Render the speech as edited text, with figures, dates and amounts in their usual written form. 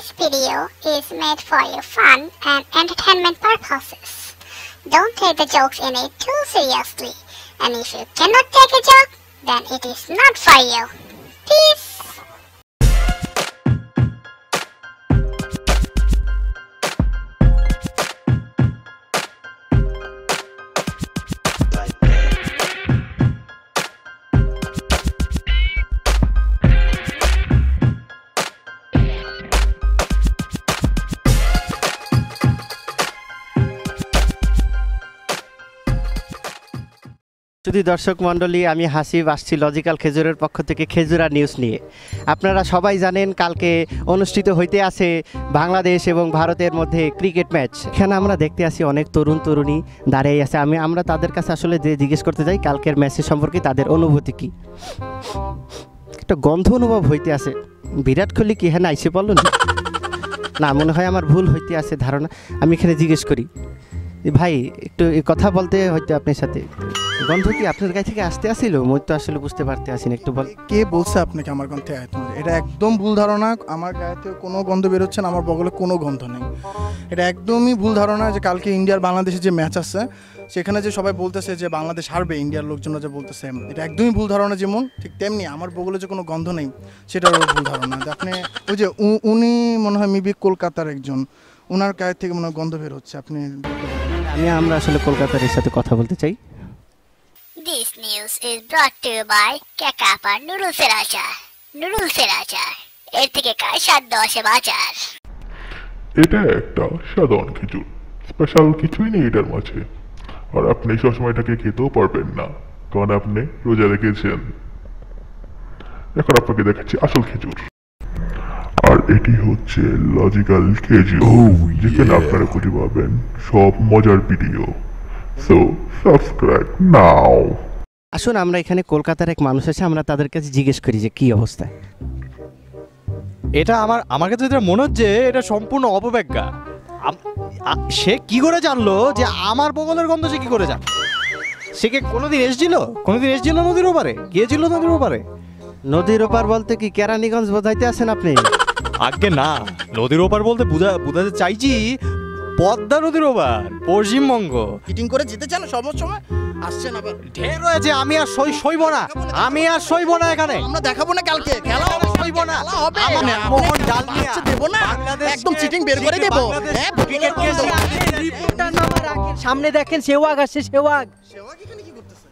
This video is made for your fun and entertainment purposes. Don't take the jokes in it too seriously. And if you cannot take a joke, then it is not for you. Peace. যদি দর্শক মণ্ডলী, আমি হাসিব আসছি logical খেজুরের পক্ষ থেকে Khejura news নিয়ে। আপনারা সবাই জানেন কালকে অনুষ্ঠিত হইতে আছে বাংলাদেশ এবং ভারতের মধ্যে ক্রিকেট ম্যাচ। এখানে আমরা দেখতে আসি অনেক তরুণ তরুণী দাঁড়িয়ে আছে। আমরা তাদের কাছে আসলে জিজ্ঞেস করতে যাই কালকের ম্যাচের সম্পর্কে তাদের অনুভূতি কী। একটা গন্ধ অনুভব হইতে আছে। বিরাট কোহলি কি হ্যাঁ আইসে বলুন না, মনে হয় আমার ভুল হইতে আছে ধারণা। আমি এখানে জিজ্ঞেস করি, ভাই একটু কথা বলতে হয়তো আপনার সাথে। গন্ধ কি আপনার গায়ে থেকে আসতে আসিল? মই তো আসলে বুঝতে পারতে আসিনি, একটু বল। কে বলছে আপনাকে আমার গন্ধে আয়ত? এটা একদম ভুল ধারণা। আমার গায়েতে কোনো গন্ধ বেরোচ্ছে না, আমার বগলে কোনো গন্ধ নেই। এটা একদমই ভুল ধারণা যে কালকে ইন্ডিয়ার বাংলাদেশের যে ম্যাচ আছে সেখানে যে সবাই বলতেছে যে বাংলাদেশ হারবে, ইন্ডিয়ার লোকজন যে বলতেছে, এটা একদমই ভুল ধারণা। যেমন ঠিক তেমনি আমার বগলে যে কোনো গন্ধ নেই সেটারও ভুল ধারণা। আপনি ওই যে উনি মনে হয় মেবি কলকাতার একজন, ওনার গায়ে থেকে মনে হয় গন্ধ বের হচ্ছে। আমরা আসলে কলকাতার সাথে কথা বলতে চাই। This news is brought to you by Kakapa নুডলসের আচার। নুডলসের আচার, এর থেকে কার স্বাদ দশে বাজার। এটা একটা সাধারণ খেজুর, স্পেশাল কিছুই নেই এটার মাঝে। আর আপনি সবসময় এটাকে খেতেও পারবেন না, কারণ আপনি রোজা রেখেছেন। এখন আপনাকে দেখাচ্ছি আসল খেজুর। আর এটি হচ্ছে লজিক্যাল খেজুর, যেখানে আপনারা খুঁজে পাবেন সব মজার ভিডিও। সো সাবস্ক্রাইব নাও। আসুন আমরা এখানে কলকাতার এক মানুষ আছে, আমরা তাদের কাছে জিজ্ঞেস করি যে কি অবস্থা। এটা আমার কাছে যেটা মনে হচ্ছে এটা সম্পূর্ণ অপব্যাখ্যা। সে কি করে জানলো যে আমার বগলের গন্ধ? সে কি করে জান? সে কি কোনোদিন এসেছিল নদীর ওপারে? গিয়েছিল নদীর ওপারে? নদীর ওপার বলতে কি কেরানীগঞ্জ বোঝাইতে আছেন আপনি? আগে না, নদীর ওপার বলতে বুঝাতে চাইছি পদ্মা নদীর ওপার, পশ্চিমবঙ্গ। মিটিং করে যেতে চান সব সময় আসছেন আবার। ঢের হয়েছে, আমি আর সইব না এখানে। আমরা দেখাবো না কালকে খেলা হবে, সইব না হবে। মোহন ডালমিয়া দেব না, একদম চিটিং বের করে দেব। ক্রিকেট রিপোর্টার নামা রাখেন, সামনে দেখেন সেওয়াগ আসছে। সেওয়াগ এখানে কি করতেছে?